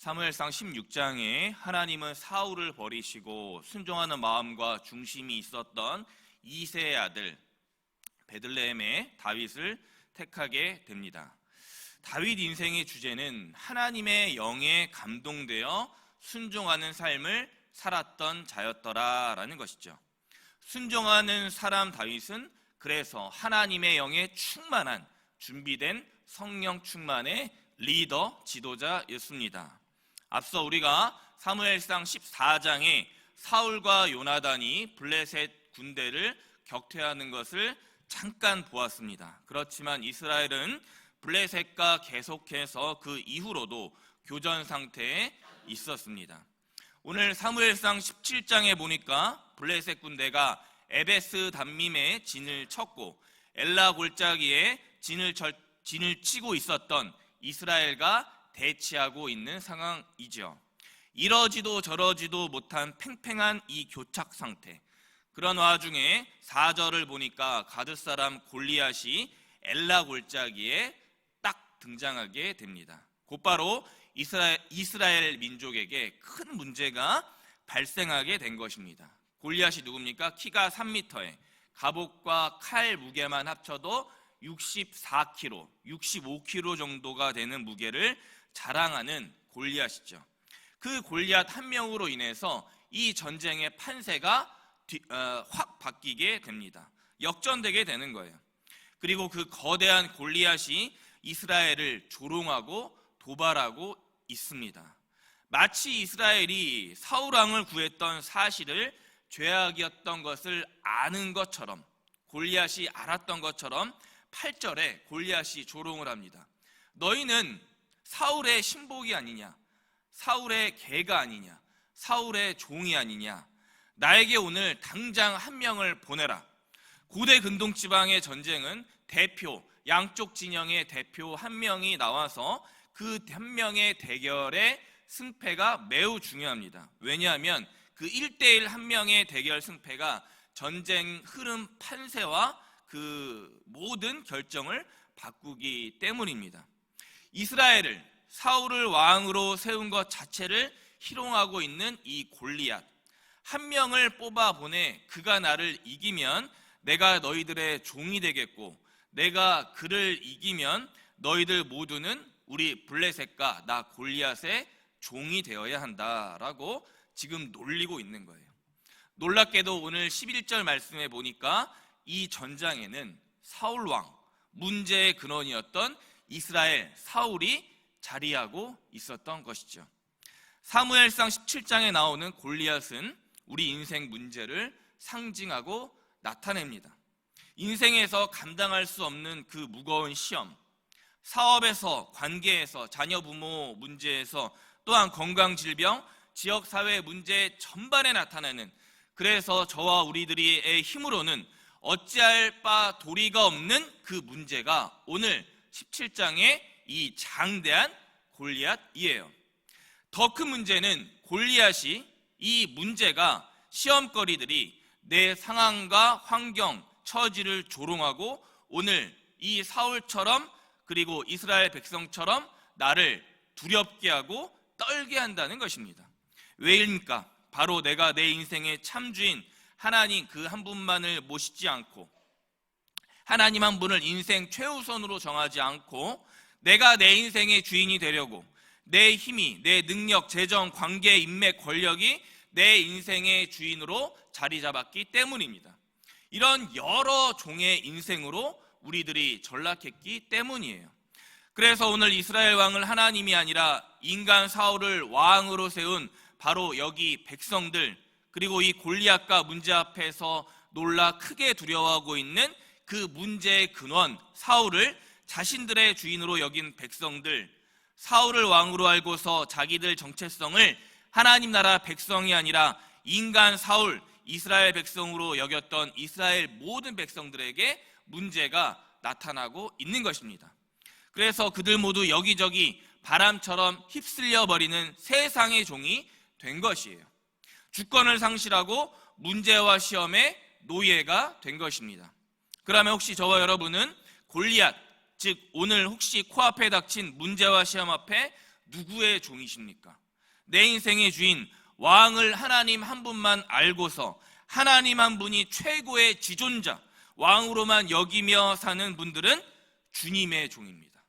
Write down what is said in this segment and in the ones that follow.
사무엘상 16장에 하나님은 사울을 버리시고 순종하는 마음과 중심이 있었던 이새의 아들 베들레헴의 다윗을 택하게 됩니다. 다윗 인생의 주제는 하나님의 영에 감동되어 순종하는 삶을 살았던 자였더라라는 것이죠. 순종하는 사람 다윗은 그래서 하나님의 영에 충만한 준비된 성령 충만의 리더, 지도자였습니다. 앞서 우리가 사무엘상 14장에 사울과 요나단이 블레셋 군대를 격퇴하는 것을 잠깐 보았습니다. 그렇지만 이스라엘은 블레셋과 계속해서 그 이후로도 교전 상태에 있었습니다. 오늘 사무엘상 17장에 보니까 블레셋 군대가 에베스 담밈에 진을 쳤고 엘라 골짜기에 진을 치고 있었던 이스라엘과 대치하고 있는 상황이죠. 이러지도 저러지도 못한 팽팽한 이 교착 상태. 그런 와중에 4절을 보니까 가드 사람 골리앗이 엘라 골짜기에 딱 등장하게 됩니다. 곧바로 이스라엘 민족에게 큰 문제가 발생하게 된 것입니다. 골리앗이 누굽니까? 키가 3m에 갑옷과 칼 무게만 합쳐도 64kg, 65kg 정도가 되는 무게를 자랑하는 골리앗이죠. 그 골리앗 한 명으로 인해서 이 전쟁의 판세가 확 바뀌게 됩니다. 역전되게 되는 거예요. 그리고 그 거대한 골리앗이 이스라엘을 조롱하고 도발하고 있습니다. 마치 이스라엘이 사울 왕을 구했던 사실을 죄악이었던 것을 아는 것처럼, 골리앗이 알았던 것처럼 8절에 골리앗이 조롱을 합니다. 너희는 사울의 신복이 아니냐, 사울의 개가 아니냐, 사울의 종이 아니냐, 나에게 오늘 당장 한 명을 보내라. 고대 근동지방의 전쟁은 대표, 양쪽 진영의 대표 한 명이 나와서 그 한 명의 대결의 승패가 매우 중요합니다. 왜냐하면 그 1대1 한 명의 대결 승패가 전쟁 흐름 판세와 그 모든 결정을 바꾸기 때문입니다. 이스라엘을 사울을 왕으로 세운 것 자체를 희롱하고 있는 이 골리앗, 한 명을 뽑아 보내 그가 나를 이기면 내가 너희들의 종이 되겠고, 내가 그를 이기면 너희들 모두는 우리 블레셋과 나 골리앗의 종이 되어야 한다라고 지금 놀리고 있는 거예요. 놀랍게도 오늘 11절 말씀에 보니까 이 전장에는 사울 왕, 문제의 근원이었던 이스라엘 사울이 자리하고 있었던 것이죠. 사무엘상 17장에 나오는 골리앗은 우리 인생 문제를 상징하고 나타냅니다. 인생에서 감당할 수 없는 그 무거운 시험, 사업에서, 관계에서, 자녀 부모 문제에서, 또한 건강 질병, 지역사회 문제 전반에 나타나는, 그래서 저와 우리들의 힘으로는 어찌할 바 도리가 없는 그 문제가 오늘 17장의 이 장대한 골리앗이에요. 더 큰 문제는 골리앗이, 이 문제가, 시험거리들이 내 상황과 환경, 처지를 조롱하고 오늘 이 사울처럼 그리고 이스라엘 백성처럼 나를 두렵게 하고 떨게 한다는 것입니다. 왜입니까? 바로 내가 내 인생의 참주인 하나님 그 한 분만을 모시지 않고, 하나님 한 분을 인생 최우선으로 정하지 않고 내가 내 인생의 주인이 되려고 내 힘이, 내 능력, 재정, 관계, 인맥, 권력이 내 인생의 주인으로 자리 잡았기 때문입니다. 이런 여러 종의 인생으로 우리들이 전락했기 때문이에요. 그래서 오늘 이스라엘 왕을 하나님이 아니라 인간 사울을 왕으로 세운 바로 여기 백성들, 그리고 이 골리앗과 문제 앞에서 놀라 크게 두려워하고 있는 그 문제의 근원 사울을 자신들의 주인으로 여긴 백성들, 사울을 왕으로 알고서 자기들 정체성을 하나님 나라 백성이 아니라 인간 사울, 이스라엘 백성으로 여겼던 이스라엘 모든 백성들에게 문제가 나타나고 있는 것입니다. 그래서 그들 모두 여기저기 바람처럼 휩쓸려 버리는 세상의 종이 된 것이에요. 주권을 상실하고 문제와 시험의 노예가 된 것입니다. 그러면 혹시 저와 여러분은 골리앗, 즉 오늘 혹시 코앞에 닥친 문제와 시험 앞에 누구의 종이십니까? 내 인생의 주인 왕을 하나님 한 분만 알고서 하나님 한 분이 최고의 지존자, 왕으로만 여기며 사는 분들은 주님의 종입니다.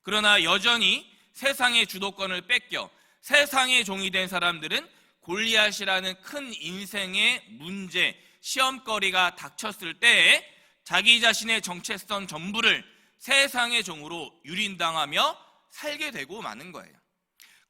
그러나 여전히 세상의 주도권을 뺏겨 세상의 종이 된 사람들은 골리앗이라는 큰 인생의 문제, 시험거리가 닥쳤을 때에 자기 자신의 정체성 전부를 세상의 종으로 유린당하며 살게 되고 마는 거예요.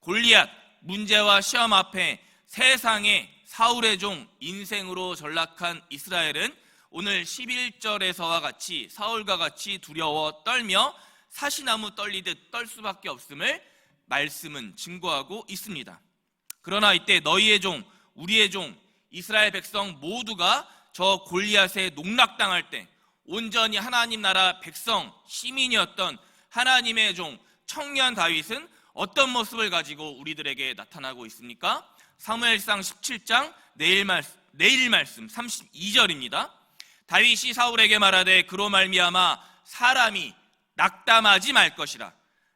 골리앗, 문제와 시험 앞에 세상의 사울의 종, 인생으로 전락한 이스라엘은 오늘 11절에서와 같이 사울과 같이 두려워 떨며 사시나무 떨리듯 떨 수밖에 없음을 말씀은 증거하고 있습니다. 그러나 이때 너희의 종, 우리의 종, 이스라엘 백성 모두가 저 골리앗에 농락당할 때 온전히 하나님 나라 백성, 시민이었던 하나님의 종, 청년 다윗은 어떤 모습을 가지고 우리들에게 나타나고 있습니까? 사무엘상 17장 내일 말씀 32절입니다. 다윗이 사울에게 말하되 그로 말미암아 사람이 낙담하지 말 것이라.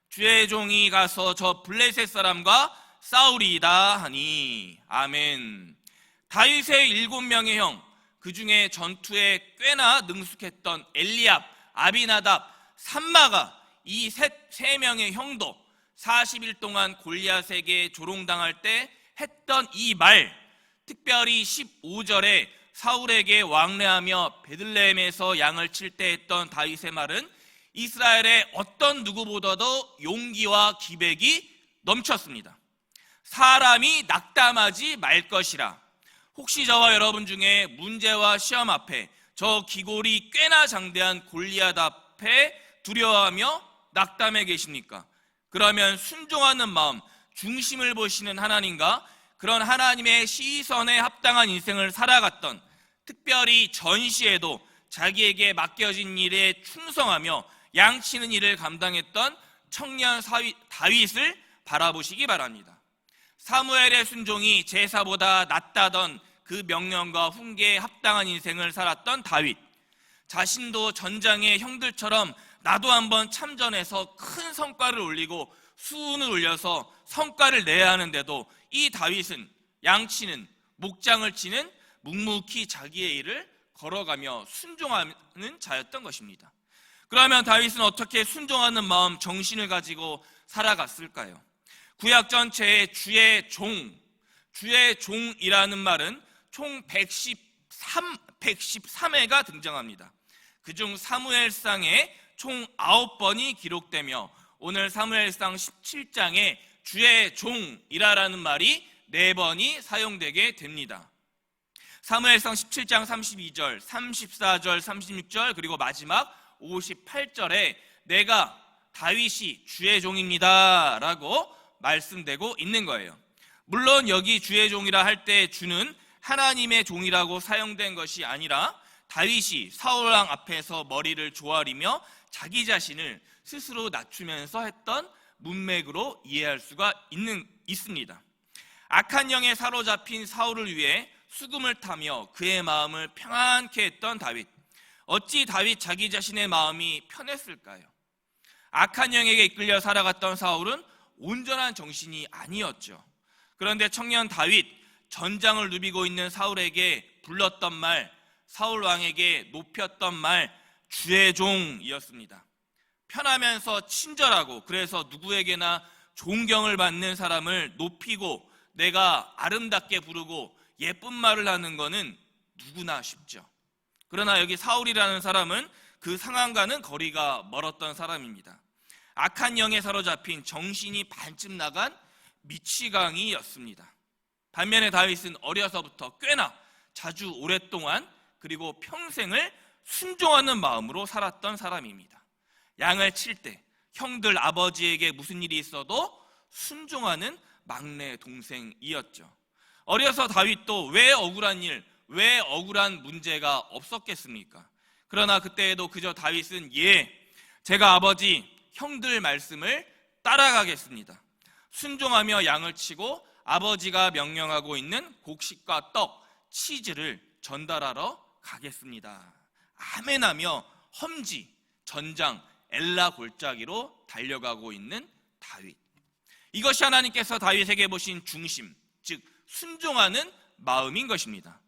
주의 종이 가서 저 블레셋 사람과 싸우리이다 하니. 아멘. 다윗의 7명의 형, 그 중에 전투에 꽤나 능숙했던 엘리압, 아비나답, 삼마가 이 세 명의 형도 40일 동안 골리앗에게 조롱당할 때 했던 이 말, 특별히 15절에 사울에게 왕래하며 베들레헴에서 양을 칠 때 했던 다윗의 말은 이스라엘의 어떤 누구보다도 용기와 기백이 넘쳤습니다. 사람이 낙담하지 말 것이라. 혹시 저와 여러분 중에 문제와 시험 앞에 저 기골이 꽤나 장대한 골리앗 앞에 두려워하며 낙담해 계십니까? 그러면 순종하는 마음, 중심을 보시는 하나님과 그런 하나님의 시선에 합당한 인생을 살아갔던, 특별히 전시에도 자기에게 맡겨진 일에 충성하며 양치는 일을 감당했던 청년 다윗을 바라보시기 바랍니다. 사무엘의 순종이 제사보다 낫다던 그 명령과 훈계에 합당한 인생을 살았던 다윗, 자신도 전장의 형들처럼 나도 한번 참전해서 큰 성과를 올리고 수운을 올려서 성과를 내야 하는데도 이 다윗은 양치는, 목장을 치는 묵묵히 자기의 일을 걸어가며 순종하는 자였던 것입니다. 그러면 다윗은 어떻게 순종하는 마음, 정신을 가지고 살아갔을까요? 구약 전체에 주의 종이라는 말은 총 113회가 등장합니다. 그중 사무엘상에 총 9번이 기록되며 오늘 사무엘상 17장에 주의 종이라는 말이 4번이 사용되게 됩니다. 사무엘상 17장 32절, 34절, 36절 그리고 마지막 58절에 내가 다윗이 주의 종입니다 라고 말씀되고 있는 거예요. 물론 여기 주의 종이라 할 때 주는 하나님의 종이라고 사용된 것이 아니라 다윗이 사울왕 앞에서 머리를 조아리며 자기 자신을 스스로 낮추면서 했던 문맥으로 이해할 수가 있습니다. 악한 영에 사로잡힌 사울을 위해 수금을 타며 그의 마음을 평안케 했던 다윗. 어찌 다윗 자기 자신의 마음이 편했을까요? 악한 영에게 이끌려 살아갔던 사울은 온전한 정신이 아니었죠. 그런데 청년 다윗, 전장을 누비고 있는 사울에게 불렀던 말, 사울 왕에게 높였던 말, 주의 종이었습니다. 편하면서 친절하고 그래서 누구에게나 존경을 받는 사람을 높이고 내가 아름답게 부르고 예쁜 말을 하는 것은 누구나 쉽죠. 그러나 여기 사울이라는 사람은 그 상황과는 거리가 멀었던 사람입니다. 악한 영에 사로잡힌 정신이 반쯤 나간 미치광이였습니다. 반면에 다윗은 어려서부터 꽤나 자주 오랫동안 그리고 평생을 순종하는 마음으로 살았던 사람입니다. 양을 칠 때 형들 아버지에게 무슨 일이 있어도 순종하는 막내 동생이었죠. 어려서 다윗도 왜 억울한 문제가 없었겠습니까? 그러나 그때에도 그저 다윗은 제가 아버지 형들 말씀을 따라가겠습니다. 순종하며 양을 치고 아버지가 명령하고 있는 곡식과 떡, 치즈를 전달하러 가겠습니다. 아멘하며 험지, 전장, 엘라 골짜기로 달려가고 있는 다윗. 이것이 하나님께서 다윗에게 보신 중심, 즉 순종하는 마음인 것입니다.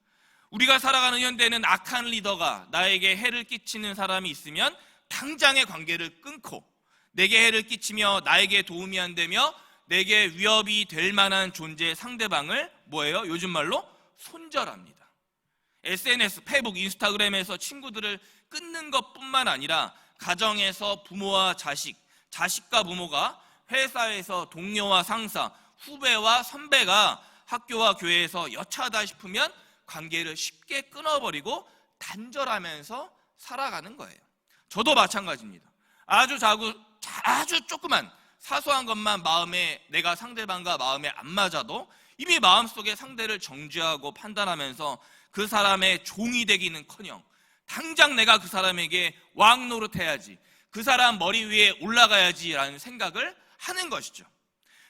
우리가 살아가는 현대는 악한 리더가 나에게 해를 끼치는 사람이 있으면 당장의 관계를 끊고 내게 해를 끼치며 나에게 도움이 안 되며 내게 위협이 될 만한 존재의 상대방을 뭐예요? 요즘 말로 손절합니다. SNS, 페이북, 인스타그램에서 친구들을 끊는 것뿐만 아니라 가정에서 부모와 자식, 자식과 부모가, 회사에서 동료와 상사, 후배와 선배가 학교와 교회에서 여차하다 싶으면 관계를 쉽게 끊어버리고 단절하면서 살아가는 거예요. 저도 마찬가지입니다. 아주 조그만 사소한 것만 내가 상대방과 마음에 안 맞아도 이미 마음속에 상대를 정죄하고 판단하면서 그 사람의 종이 되기는커녕 당장 내가 그 사람에게 왕 노릇해야지, 그 사람 머리 위에 올라가야지라는 생각을 하는 것이죠.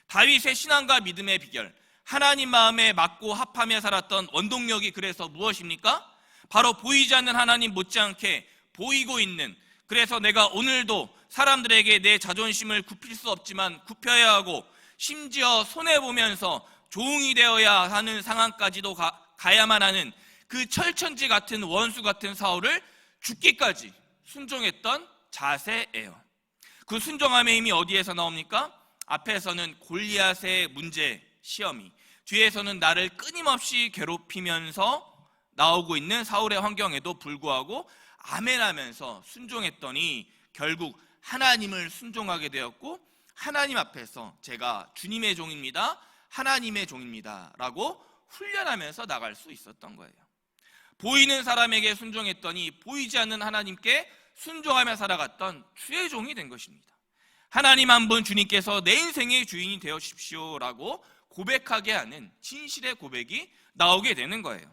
다윗의 신앙과 믿음의 비결, 하나님 마음에 맞고 합하며 살았던 원동력이 그래서 무엇입니까? 바로 보이지 않는 하나님 못지않게 보이고 있는, 그래서 내가 오늘도 사람들에게 내 자존심을 굽힐 수 없지만 굽혀야 하고 심지어 손해보면서 종이 되어야 하는 상황까지도 가야만 하는 그 철천지 같은 원수 같은 사울을 죽기까지 순종했던 자세예요. 그 순종함의 힘이 어디에서 나옵니까? 앞에서는 골리앗의 문제, 시험이, 뒤에서는 나를 끊임없이 괴롭히면서 나오고 있는 사울의 환경에도 불구하고 아멘하면서 순종했더니 결국 하나님을 순종하게 되었고, 하나님 앞에서 제가 주님의 종입니다, 하나님의 종입니다 라고 훈련하면서 나갈 수 있었던 거예요. 보이는 사람에게 순종했더니 보이지 않는 하나님께 순종하며 살아갔던 주의 종이 된 것입니다. 하나님 한 분 주님께서 내 인생의 주인이 되어 주십시오 라고 고백하게 하는 진실의 고백이 나오게 되는 거예요.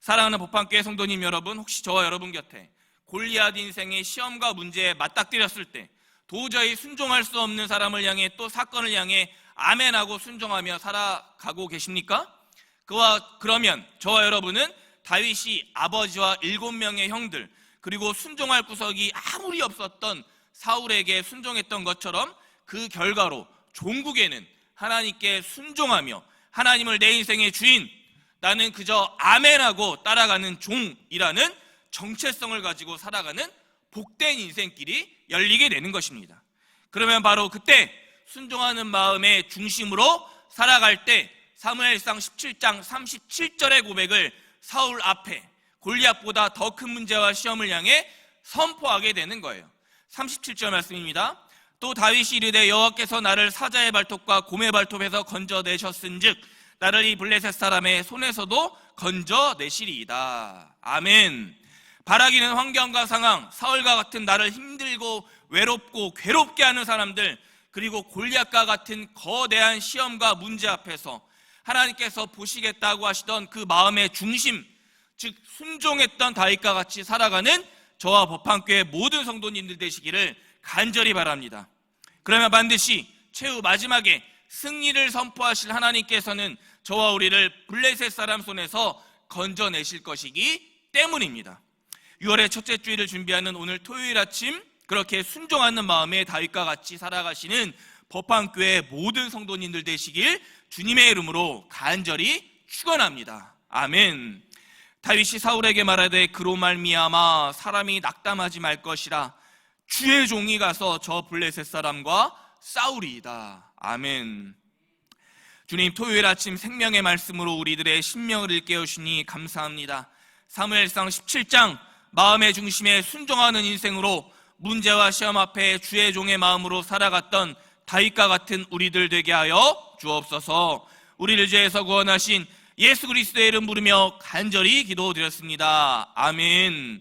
사랑하는 법한교회 성도님 여러분, 혹시 저와 여러분 곁에 골리앗 인생의 시험과 문제에 맞닥뜨렸을 때 도저히 순종할 수 없는 사람을 향해, 또 사건을 향해 아멘하고 순종하며 살아가고 계십니까? 그러면 저와 여러분은 다윗이 아버지와 7명의 형들, 그리고 순종할 구석이 아무리 없었던 사울에게 순종했던 것처럼 그 결과로 종국에는 하나님께 순종하며 하나님을 내 인생의 주인, 나는 그저 아멘하고 따라가는 종이라는 정체성을 가지고 살아가는 복된 인생길이 열리게 되는 것입니다. 그러면 바로 그때 순종하는 마음의 중심으로 살아갈 때 사무엘상 17장 37절의 고백을 사울 앞에 골리앗보다 더 큰 문제와 시험을 향해 선포하게 되는 거예요. 37절 말씀입니다. 또 다윗이 이르되 여호와께서 나를 사자의 발톱과 곰의 발톱에서 건져내셨은즉 나를 이 블레셋 사람의 손에서도 건져내시리이다. 아멘. 바라기는 환경과 상황, 사울과 같은 나를 힘들고 외롭고 괴롭게 하는 사람들, 그리고 골리앗과 같은 거대한 시험과 문제 앞에서 하나님께서 보시겠다고 하시던 그 마음의 중심, 즉 순종했던 다윗과 같이 살아가는 저와 법한교회 모든 성도님들 되시기를 간절히 바랍니다. 그러면 반드시 최후 마지막에 승리를 선포하실 하나님께서는 저와 우리를 블레셋 사람 손에서 건져내실 것이기 때문입니다. 6월의 첫째 주일을 준비하는 오늘 토요일 아침, 그렇게 순종하는 마음에 다윗과 같이 살아가시는 법한교회 모든 성도님들 되시길 주님의 이름으로 간절히 축원합니다. 아멘. 다윗이 사울에게 말하되 그로 말미암아 사람이 낙담하지 말 것이라 주의 종이 가서 저 블레셋 사람과 싸우리이다. 아멘. 주님, 토요일 아침 생명의 말씀으로 우리들의 심령을 일깨우시니 감사합니다. 사무엘상 17장 마음의 중심에 순종하는 인생으로 문제와 시험 앞에 주의 종의 마음으로 살아갔던 다윗과 같은 우리들 되게 하여 주옵소서. 우리를 죄에서 구원하신 예수 그리스도의 이름 부르며 간절히 기도드렸습니다. 아멘.